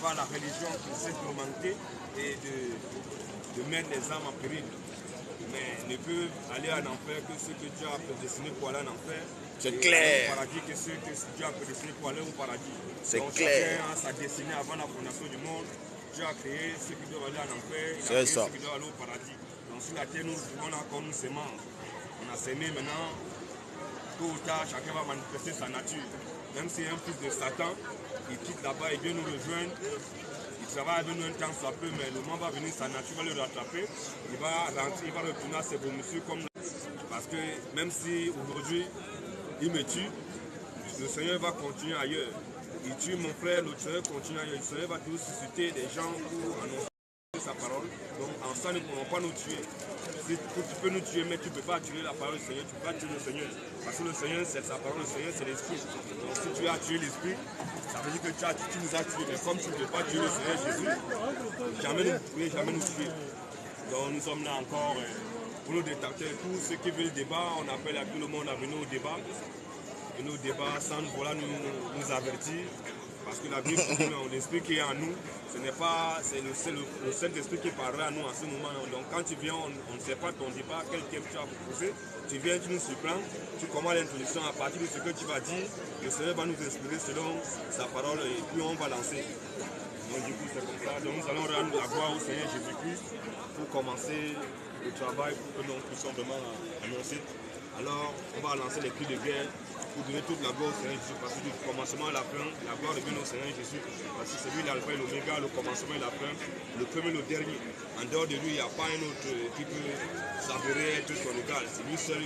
par la religion qui essaie d'augmenter et de mettre les âmes en péril. Mais ne peuvent aller en enfer que ceux que Dieu a prédestinés pour aller en enfer. C'est clair. Au paradis que ceux que Dieu a prédestinés pour aller au paradis. C'est Chacun clair. a sa destinée avant la fondation du monde. Dieu a créé ceux qui doivent aller en enfer. Il a C'est créé ça. ceux qui doivent aller au paradis. Donc sur la terre, nous vivons là comme nous sémons. On a sémé maintenant. Tôt ou tard, chacun va manifester sa nature. Même si un fils de Satan, il quitte là-bas et vient nous rejoindre. Il travaille avec nous un temps soit peu, mais le moment va venir, sa nature va le rattraper. Il va rentrer, il va retourner à ses vomissures comme nous. Parce que même si aujourd'hui, il me tue, le Seigneur va continuer ailleurs. Il tue mon frère, le Seigneur continue ailleurs. Le Seigneur va toujours susciter des gens pour annoncer sa parole. Donc en ça, nous ne pourrons pas nous tuer. Si tu peux nous tuer, mais tu ne peux pas tuer la parole du Seigneur, tu ne peux pas tuer le Seigneur. Parce que le Seigneur, c'est sa parole, le Seigneur, c'est l'Esprit. Donc si tu as tué l'Esprit, ça veut dire que tu nous as tués. Mais comme tu ne peux pas tuer le Seigneur Jésus, jamais nous tuer. Donc nous sommes là encore pour nous détecter. Tous ceux qui veulent le débat, on appelle à tout le monde à venir au débat. Venir au débat sans nous avertir. Parce que la Bible dit l'esprit qui est en nous, ce n'est pas, c'est le Saint-Esprit qui parlera à nous en ce moment. Donc quand tu viens, on ne sait pas ton débat, quel thème tu as proposé. Tu viens, tu nous surprends, tu commences l'introduction à partir de ce que tu vas dire. Le Seigneur va nous inspirer selon sa parole et puis on va lancer. Donc du coup c'est comme ça. Donc nous allons rendre la gloire au Seigneur Jésus-Christ pour commencer le travail pour que nous puissions vraiment annoncer. Alors on va lancer les cris de guerre pour donner toute la gloire au Seigneur Jésus, parce que du commencement à la fin, la gloire revient au Seigneur Jésus, parce que c'est lui l'alpha et l'oméga, le commencement et la fin, le premier et le dernier. En dehors de lui, il n'y a pas un autre qui peut s'avérer être son égal. C'est lui seul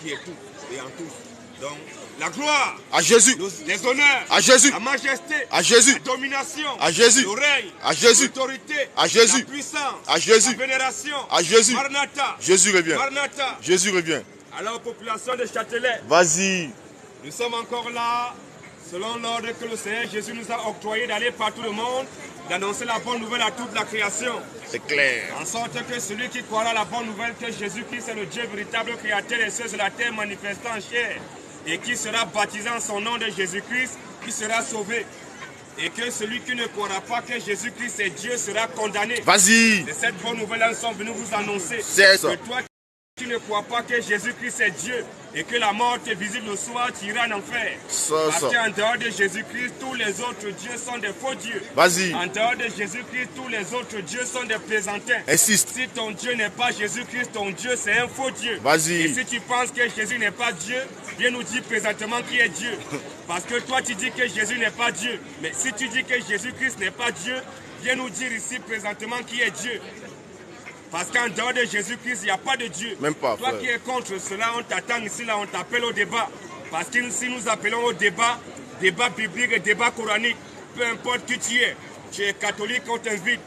qui est tout et en tous. Donc, la gloire à Jésus, les honneurs à Jésus, la majesté, à Jésus, la domination, à Jésus, le règne, à Jésus, l'autorité, à Jésus, la puissance, à Jésus, la vénération, à Jésus, Maranatha, Jésus revient, Maranatha. Jésus revient. Alors, population de Châtelet, Vas-y. nous sommes encore là, selon l'ordre que le Seigneur Jésus nous a octroyé d'aller par tout le monde, d'annoncer la bonne nouvelle à toute la création. C'est clair. En sorte que celui qui croira la bonne nouvelle que Jésus-Christ est le Dieu véritable créateur des cieux et de la terre manifestant en chair, et qui sera baptisé en son nom de Jésus-Christ, qui sera sauvé. Et que celui qui ne croira pas que Jésus-Christ est Dieu sera condamné. Vas-y. C'est cette bonne nouvelle-là, nous sommes venus vous annoncer. C'est ça. Que toi qui ne crois pas que Jésus-Christ est Dieu et que la mort est visible le soir, tu iras en enfer. Parce qu'en dehors de Jésus-Christ, tous les autres dieux sont des faux dieux. Vas-y. En dehors de Jésus-Christ, tous les autres dieux sont des plaisantins. Insiste. Si ton Dieu n'est pas Jésus-Christ, ton Dieu c'est un faux Dieu. Vas-y. Et si tu penses que Jésus n'est pas Dieu, viens nous dire présentement qui est Dieu. Parce que toi tu dis que Jésus n'est pas Dieu. Mais si tu dis que Jésus-Christ n'est pas Dieu, viens nous dire ici présentement qui est Dieu. Parce qu'en dehors de Jésus-Christ, il n'y a pas de Dieu. Même pas, toi frère. qui es contre cela, on t'attend ici, là, on t'appelle au débat. Parce que si nous appelons au débat, débat biblique et débat coranique, peu importe qui tu es catholique, on t'invite.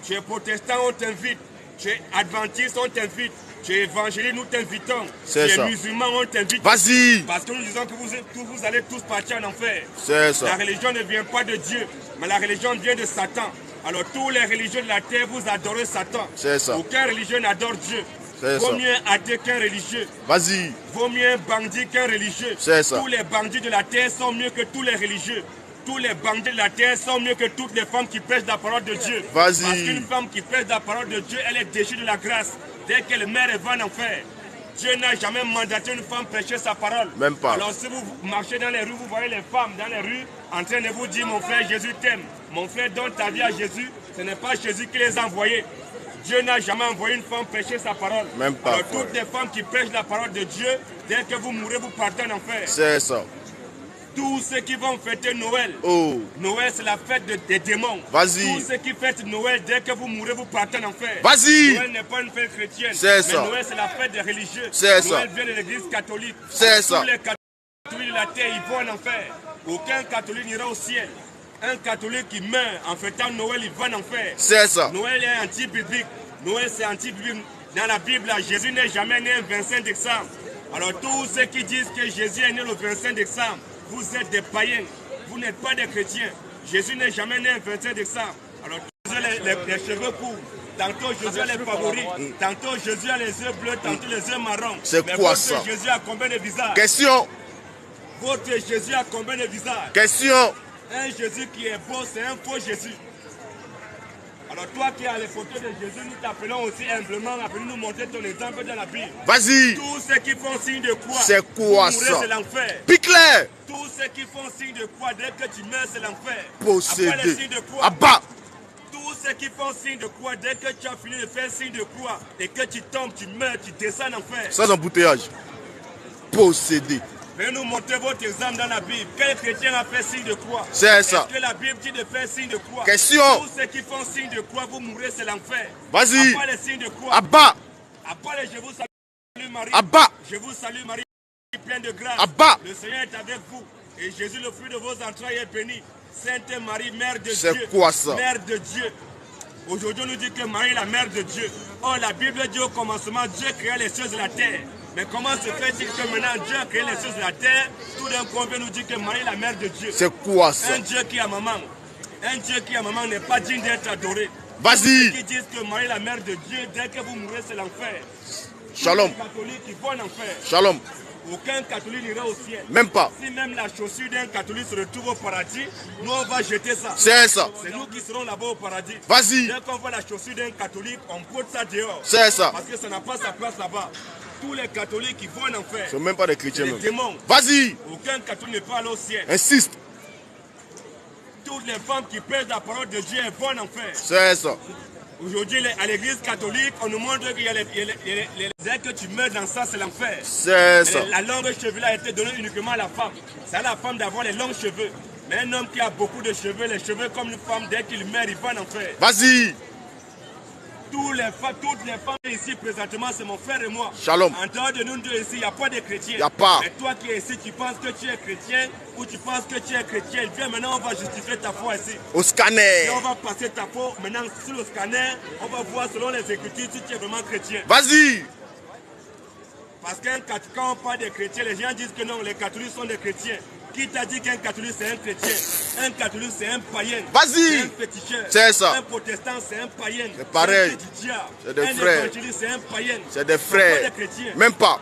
Tu es protestant, on t'invite. Tu es adventiste, on t'invite. Tu es évangélique, nous t'invitons. Tu es musulman, on t'invite. Vas-y. Parce que nous disons que vous allez tous partir en enfer. C'est ça. La religion ne vient pas de Dieu, mais la religion vient de Satan. Alors tous les religieux de la terre, vous adorez Satan. C'est ça. Aucun religieux n'adore Dieu. C'est Vaut ça. mieux un athée qu'un religieux. Vas-y. Vaut mieux un bandit qu'un religieux. C'est ça. Tous les bandits de la terre sont mieux que tous les religieux. Tous les bandits de la terre sont mieux que toutes les femmes qui prêchent la parole de Dieu. Vas-y. Parce qu'une femme qui prêche la parole de Dieu, elle est déchue de la grâce. Dès qu'elle meurt, elle va en enfer. Dieu n'a jamais mandaté une femme prêcher sa parole. Même pas. Alors si vous marchez dans les rues, vous voyez les femmes dans les rues en train de vous dire, mon frère, Jésus t'aime. Mon frère, donne ta vie à Jésus. Ce n'est pas Jésus qui les a envoyés. Dieu n'a jamais envoyé une femme prêcher sa parole. Même pas. Alors toutes les femmes qui prêchent la parole de Dieu, dès que vous mourrez, vous partez en enfer. C'est ça. Tous ceux qui vont fêter Noël, Oh. Noël c'est la fête des démons. Vas-y. Tous ceux qui fêtent Noël, dès que vous mourrez, vous partez en enfer. Vas-y. Noël n'est pas une fête chrétienne. C'est mais ça. Noël c'est la fête des religieux. C'est ça. Noël vient de l'église catholique. C'est ça. Tous les catholiques de la terre, ils vont en enfer. Aucun catholique n'ira au ciel. Un catholique qui meurt en fêtant Noël, il va en enfer. C'est ça. Noël est anti-biblique. Noël c'est anti-biblique. Dans la Bible, là, Jésus n'est jamais né le 25 décembre. Alors tous ceux qui disent que Jésus est né le 25 décembre, vous êtes des païens, vous n'êtes pas des chrétiens. Jésus n'est jamais né le 25 décembre. Alors Jésus a les cheveux courts, tantôt Jésus a les favoris, tantôt Jésus a les yeux bleus, tantôt les yeux marrons. C'est mais quoi votre ça? Jésus a combien de visages? Question. Votre Jésus a combien de visages? Question. Un Jésus qui est beau, c'est un faux Jésus. Alors toi qui as les photos de Jésus, nous t'appelons aussi humblement à venir nous montrer ton exemple dans la Bible. Vas-y. Tous ceux qui font signe de croix, C'est quoi ça? c'est l'enfer. Pique-les. Tous ceux qui font signe de croix, dès que tu meurs, c'est l'enfer. Possédé. Après le signe de croix, Abat. tous ceux qui font signe de croix, dès que tu as fini de faire signe de croix et que tu tombes, tu meurs, tu descends en enfer. Sans embouteillage. Possédé. Venez nous montrer votre exemple dans la Bible. Quel chrétien a fait signe de croix? C'est ça. Est-ce que la Bible dit de faire signe de croix? Question. Tous ceux qui font signe de croix, vous mourrez, c'est l'enfer. Vas-y. Après les signes de croix. Abat. Après je vous salue Marie. Abat. Je vous salue Marie, pleine de grâce. Abat. Le Seigneur est avec vous. Et Jésus, le fruit de vos entrailles, est béni. Sainte Marie, Mère de Dieu. C'est quoi ça? Mère de Dieu. Aujourd'hui, on nous dit que Marie est la mère de Dieu. Or, la Bible dit au commencement, Dieu créa les choses de la terre. Mais comment se fait-il que maintenant Dieu a créé les choses de la terre? Tout d'un coup, on vient nous dire que Marie est la mère de Dieu. C'est quoi ça? Un Dieu qui a maman. Un Dieu qui a maman n'est pas digne d'être adoré. Vas-y. Ceux qui disent que Marie est la mère de Dieu, dès que vous mourrez, c'est l'enfer. Shalom. Tous les catholiques qui vont en enfer. Shalom. Aucun catholique n'ira au ciel. Même pas. Si même la chaussure d'un catholique se retrouve au paradis, nous on va jeter ça. C'est ça. C'est nous qui serons là-bas au paradis. Vas-y. Dès qu'on voit la chaussure d'un catholique, on pose ça dehors. C'est ça. Parce que ça n'a pas sa place là-bas. Tous les catholiques qui vont en enfer, C'est même pas des chrétiens. les Même. démons. Vas-y. Aucun catholique ne peut aller au ciel. Insiste. Toutes les femmes qui pèsent la parole de Dieu, elles vont en enfer. C'est ça. Aujourd'hui, à l'église catholique, on nous montre qu'il y a dès que tu meurs dans ça, c'est l'enfer. C'est ça. La longue cheveux a été donnée uniquement à la femme. C'est à la femme d'avoir les longs cheveux. Mais un homme qui a beaucoup de cheveux, les cheveux comme une femme, dès qu'il meurt, il va en enfer. Vas-y. Toutes les femmes ici présentement, c'est mon frère et moi. Shalom. En dehors de nous deux ici, il n'y a pas de chrétiens. Y a pas. Mais toi qui es ici, tu penses que tu es chrétien ou tu penses que tu es chrétien. Viens maintenant, on va justifier ta foi ici. Au scanner. Et on va passer ta foi maintenant sur le scanner. On va voir selon les Écritures si tu es vraiment chrétien. Vas-y. Parce quand on parle des chrétiens, les gens disent que non, les catholiques sont des chrétiens. Qui t'a dit qu'un catholique c'est un chrétien? Un catholique c'est un païen. Vas-y. C'est un féticheur. C'est ça. Un protestant c'est un païen. C'est pareil. Un du diable. C'est des un frères. évangéliste c'est un païen. C'est des Ce sont frères. pas des chrétiens. Même pas.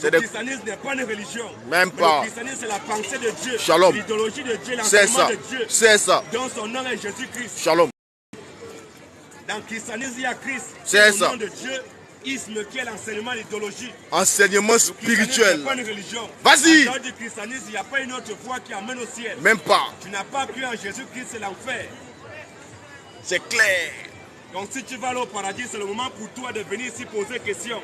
Le des... christianisme n'est pas une religion. Même Mais pas. le christianisme c'est la pensée de Dieu. Shalom. L'idéologie de Dieu, C'est l'enseignement ça. de Dieu. C'est ça. Dont son nom est Jésus-Christ. Shalom. Dans le christianisme, il y a Christ. C'est le ça. nom de Dieu. Isme qui est l'enseignement, l'idéologie. Enseignement Le christianisme spirituel. n'est pas une religion. Vas-y. Dans le christianisme, il n'y a pas une autre foi qui amène au ciel. Même pas. Tu n'as pas cru en Jésus-Christ, c'est l'enfer. C'est clair. Donc si tu vas aller au paradis, c'est le moment pour toi de venir ici poser question.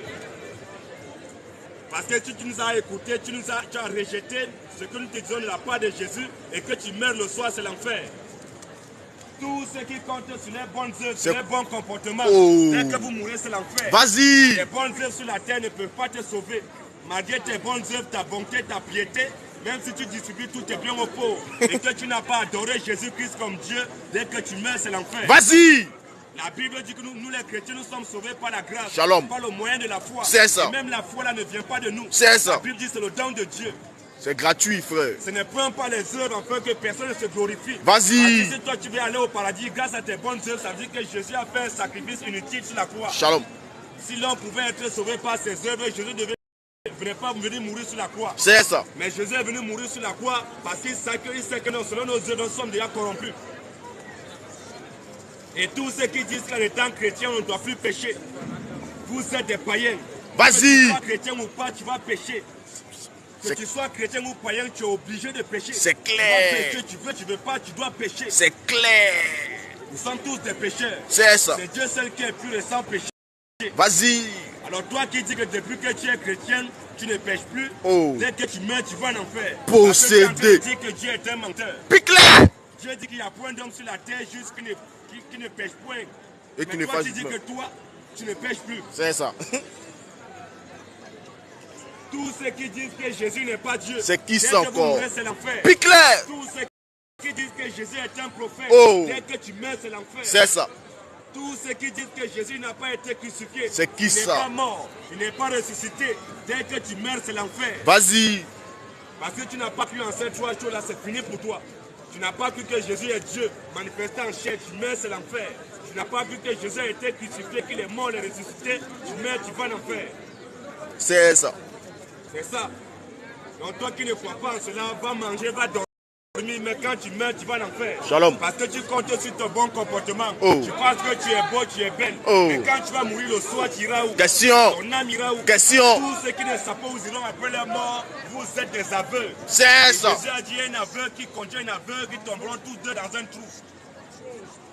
Parce que si tu nous as écoutés, tu as rejeté ce que nous te disons de la part de Jésus et que tu meurs le soir, c'est l'enfer. Tout ce qui compte sur les bonnes œuvres, sur les bons comportements, dès que vous mourrez, c'est l'enfer. Vas-y. Les bonnes œuvres sur la terre ne peuvent pas te sauver. Malgré tes bonnes œuvres, ta bonté, ta piété, même si tu distribues tous tes biens aux pauvres et que tu n'as pas adoré Jésus-Christ comme Dieu, dès que tu meurs, c'est l'enfer. Vas-y. La Bible dit que nous les chrétiens, nous sommes sauvés par la grâce, Shalom. par le moyen de la foi. C'est ça. Et même la foi là ne vient pas de nous. C'est ça. La Bible dit que c'est le don de Dieu. C'est gratuit, frère. Ce n'est point pas les œuvres afin que personne ne se glorifie. Vas-y. Si toi tu veux aller au paradis grâce à tes bonnes œuvres, ça veut dire que Jésus a fait un sacrifice inutile sur la croix. Shalom. Si l'homme pouvait être sauvé par ses œuvres, Jésus ne venait pas venir mourir sur la croix. C'est ça. Mais Jésus est venu mourir sur la croix parce qu'il sait que non, selon nos œuvres, nous sommes déjà corrompus. Et tous ceux qui disent qu'en étant chrétien, on ne doit plus pécher. Vous êtes des païens. Vas-y. Que tu sois chrétien ou pas, tu vas pécher. Que tu sois chrétien ou païen, tu es obligé de pécher. C'est Tu clair. vas pécher, tu veux pas, tu dois pécher. C'est clair. Nous sommes tous des pécheurs. C'est ça. C'est Dieu seul qui est pur et sans péché. Vas-y. Alors toi qui dis que depuis que tu es chrétien, tu ne pêches plus, Oh. dès que tu meurs, tu vas en enfer. Possédé. Parce que tu es en train de dire que Dieu est un menteur. Pique-les. Dieu dit qu'il n'y a point d'homme sur la terre juste qui ne pêche point. Et qui Mais ne toi fasse tu dis pas. que toi, tu ne pêches plus. C'est ça. Tous ceux qui disent que Jésus n'est pas Dieu, C'est qui dès ça que vous encore? mourrez, c'est l'enfer. Pique-les. Tous ceux qui disent que Jésus est un prophète, Oh. dès que tu meurs, c'est l'enfer. C'est ça. Tous ceux qui disent que Jésus n'a pas été crucifié, C'est qui il ça? n'est pas mort, il n'est pas ressuscité, dès que tu meurs, c'est l'enfer. Vas-y. Parce que tu n'as pas cru en ces trois choses-là, c'est fini pour toi. Tu n'as pas cru que Jésus est Dieu, manifesté en chair, tu meurs, c'est l'enfer. Tu n'as pas cru que Jésus a été crucifié, qu'il est mort, il est ressuscité, tu meurs, tu vas en enfer. C'est ça. C'est ça. Donc toi qui ne crois pas en cela, va manger, va dormir. Mais quand tu meurs, tu vas en enfer. Shalom. Parce que tu comptes sur ton bon comportement. Oh. Tu penses que tu es beau, tu es belle. Oh. Mais quand tu vas mourir le soir, tu iras où? Question. Ton âme ira où? Question. Tous ceux qui ne savent pas où ils iront après leur mort, vous êtes des aveugles. C'est ça. Jésus a dit un aveugle qui conduit un aveugle, ils tomberont tous deux dans un trou.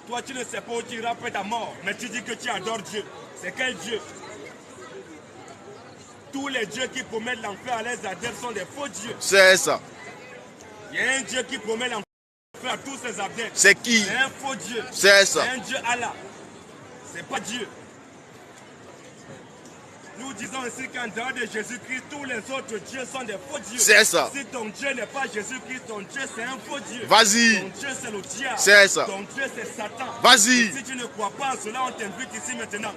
Toi, tu ne sais pas où tu iras après ta mort, mais tu dis que tu adores Dieu. C'est quel Dieu? Tous les dieux qui promettent l'enfer à leurs adeptes sont des faux dieux. C'est ça. Il y a un Dieu qui promet l'enfer à tous ses adeptes. C'est qui? C'est un faux Dieu. C'est ça. C'est un Dieu Allah. C'est pas Dieu. Nous disons ici qu'en dehors de Jésus-Christ, tous les autres dieux sont des faux dieux. C'est ça. Si ton Dieu n'est pas Jésus-Christ, ton Dieu c'est un faux Dieu. Vas-y. Ton Dieu c'est le diable. C'est ça. Ton Dieu c'est Satan. Vas-y. Si tu ne crois pas en cela, on t'invite ici maintenant.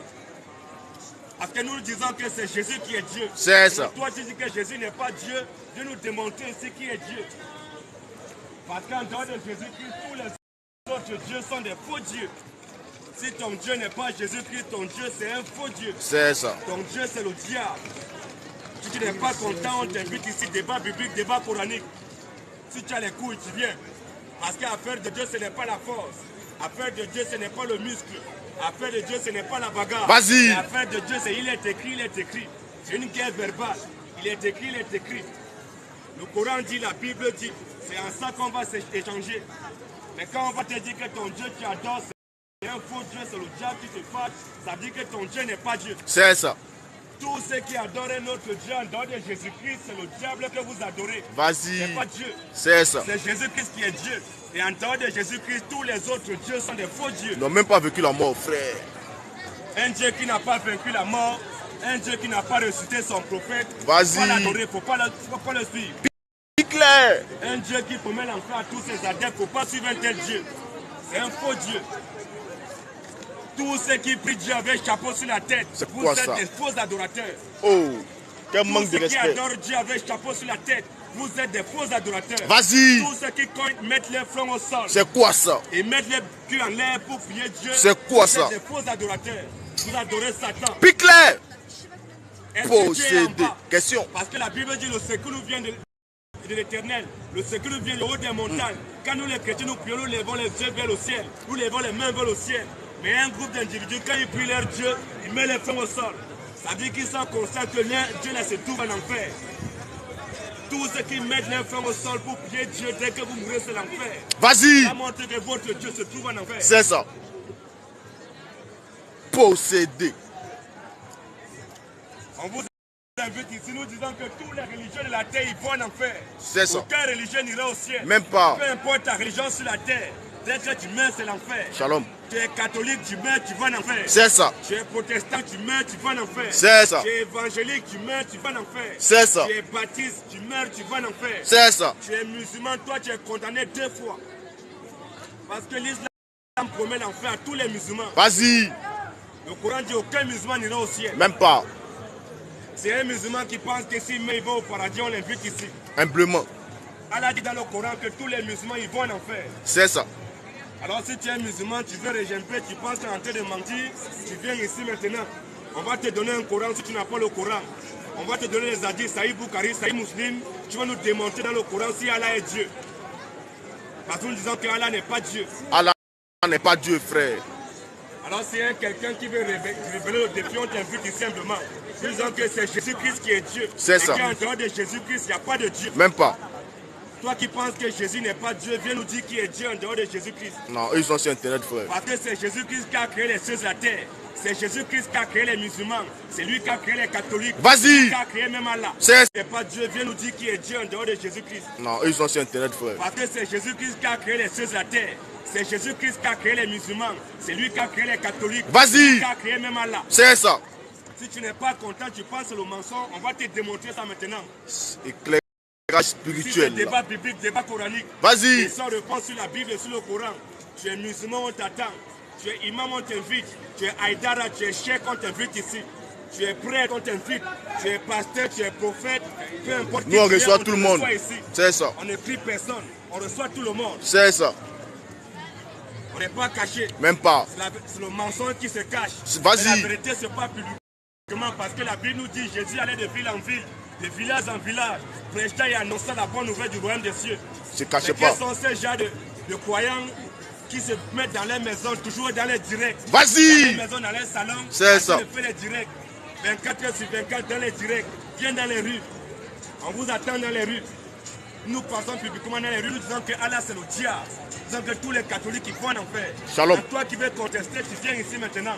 Parce que nous disons que c'est Jésus qui est Dieu. C'est Et ça. toi tu dis que Jésus n'est pas Dieu, Dieu nous démontrer ici qui est Dieu. Parce qu'en dehors de Jésus-Christ, tous les autres dieux sont des faux dieux. Si ton Dieu n'est pas Jésus-Christ, ton Dieu c'est un faux Dieu. C'est ça. Ton Dieu c'est le diable. Si tu n'es pas content, on t'invite ici, débat biblique, débat coranique. Si tu as les couilles, tu viens. Parce qu'affaire de Dieu, ce n'est pas la force. Affaire de Dieu, ce n'est pas le muscle. Affaire de Dieu, ce n'est pas la bagarre. Vas-y. Affaire de Dieu, c'est il est écrit, il est écrit. C'est une guerre verbale. Il est écrit, il est écrit. Le Coran dit, la Bible dit. C'est en ça qu'on va s'échanger. Mais quand on va te dire que ton Dieu tu adores, c'est un faux Dieu, c'est le diable qui te fâche, ça dit que ton Dieu n'est pas Dieu. C'est ça. Tous ceux qui adorent notre Dieu en dehors de Jésus-Christ, c'est le diable que vous adorez. Vas-y. C'est pas Dieu. C'est ça. C'est Jésus-Christ qui est Dieu. Et en dehors de Jésus-Christ, tous les autres dieux sont des faux dieux. Ils n'ont même pas vécu la mort, frère. Un Dieu qui n'a pas vaincu la mort, un Dieu qui n'a pas ressuscité son prophète. Vas-y. Il faut l'adorer, il ne faut pas le suivre. Clair. Un Dieu qui promet l'enfer à tous ses adeptes, il ne faut pas suivre un tel Dieu. C'est un faux Dieu. Tous ceux qui prient Dieu avec chapeau sur la tête, vous êtes des faux adorateurs. Oh, quel manque de respect. Tous ceux qui respect. adorent Dieu avec chapeau sur la tête, vous êtes des faux adorateurs. Vas-y. Tous ceux qui mettent les fronts au sol C'est quoi ça? et mettent les culs en l'air pour prier Dieu, C'est quoi vous ça? êtes des faux adorateurs. Vous adorez Satan. Piclet. Est-ce que Dieu est en Possédé. bas? Question. Parce que la Bible dit le secours nous vient de l'Éternel. Le secours nous vient du haut des montagnes. Quand nous les chrétiens nous prions, nous levons les yeux vers le ciel. Nous levons les mains vers le ciel. Mais un groupe d'individus, quand ils prient leur Dieu, ils mettent les fronts au sol. Ça veut dire qu'ils sont conscients que leur Dieu là se trouve en enfer. Tous ceux qui mettent les fronts au sol pour prier Dieu, dès que vous mourrez, c'est l'enfer. Vas-y. Ça montre que votre Dieu se trouve en enfer. C'est ça. Possédé. On vous invite ici, nous disons que tous les religions de la terre, ils vont en enfer. C'est ça. Aucun religion n'ira au ciel. Même pas. Peu importe ta religion sur la terre, dès que tu meurs, c'est l'enfer. Shalom. Tu es catholique, tu meurs, tu vas en enfer. C'est ça. Tu es protestant, tu meurs, tu vas en enfer. C'est ça. Tu es évangélique, tu meurs, tu vas en enfer. C'est ça. Tu es baptiste, tu meurs, tu vas en enfer. C'est ça. Tu es musulman, toi tu es condamné 2 fois. Parce que l'islam promet l'enfer à tous les musulmans. Vas-y. Le Coran dit aucun musulman n'ira au ciel. Même pas. C'est un musulman qui pense que s'il meurt, il va au paradis, on l'invite ici. Humblement. Allah dit dans le Coran que tous les musulmans ils vont en enfer. C'est ça. Alors si tu es musulman, tu veux régimper, tu penses que tu es en train de mentir, tu viens ici maintenant. On va te donner un Coran si tu n'as pas le Coran. On va te donner les hadiths, Sahih Bukhari, Sahih Muslim. Tu vas nous démontrer dans le Coran si Allah est Dieu. Parce que nous disons que Allah n'est pas Dieu. Allah n'est pas Dieu, frère. Alors s'il y a quelqu'un qui veut révéler le défi, on t'invite ici simplement. Nous disons que c'est Jésus-Christ qui est Dieu. C'est ça. Et qu'en dehors de Jésus-Christ, il n'y a pas de Dieu. Même pas. Toi qui penses que Jésus n'est pas Dieu, viens nous dire qui est Dieu en dehors de Jésus-Christ. Non, ils sont sur Internet, frère. Parce que c'est Jésus-Christ qui a créé les cieux et la terre. C'est Jésus-Christ qui a créé les musulmans. C'est lui qui a créé les catholiques. Vas-y. Qui a créé même Allah. C'est n'est pas Dieu, viens nous dire qui est Dieu en dehors de Jésus-Christ. Non, ils sont sur Internet, frère. Parce que c'est Jésus-Christ qui a créé les cieux et la terre. C'est Jésus-Christ qui a créé les musulmans. C'est lui qui a créé les catholiques. Vas-y. Qui a créé même Allah. C'est ça. Si tu n'es pas content, tu penses le mensonge, on va te démontrer ça maintenant. Éclairage Si c'est spirituel. débat biblique, débat coranique. Vas-y. Et sans réponse sur la Bible et sur le Coran. Tu es musulman, on t'attend. Tu es imam, on t'invite. Tu es Aïdara, tu es cheikh, on t'invite ici. Tu es prêtre, on t'invite. Tu es pasteur, tu es prophète. Peu importe. Nous, on reçoit tout le monde. C'est ça. On ne prie personne. On reçoit tout le monde. C'est ça. On n'est pas caché. Même pas. C'est le mensonge qui se cache. Vas-y. Mais la vérité, ce n'est pas publiquement parce que la Bible nous dit Jésus allait de ville en ville de village en village, prêchant et annonçant la bonne nouvelle du royaume des cieux. Ne cachez Mais pas. quels sont ces gens de croyants qui se mettent dans les maisons, toujours dans les directs? Vas-y! Dans les maisons, dans les salons, c'est ça. On fait les directs. 24 heures sur 24 dans les directs. Viens dans les rues. On vous attend dans les rues. Nous passons publiquement dans les rues, nous disons que Allah c'est le diable. Nous disons que tous les catholiques qui vont en enfer. Shalom. Et toi qui veux contester, tu viens ici maintenant.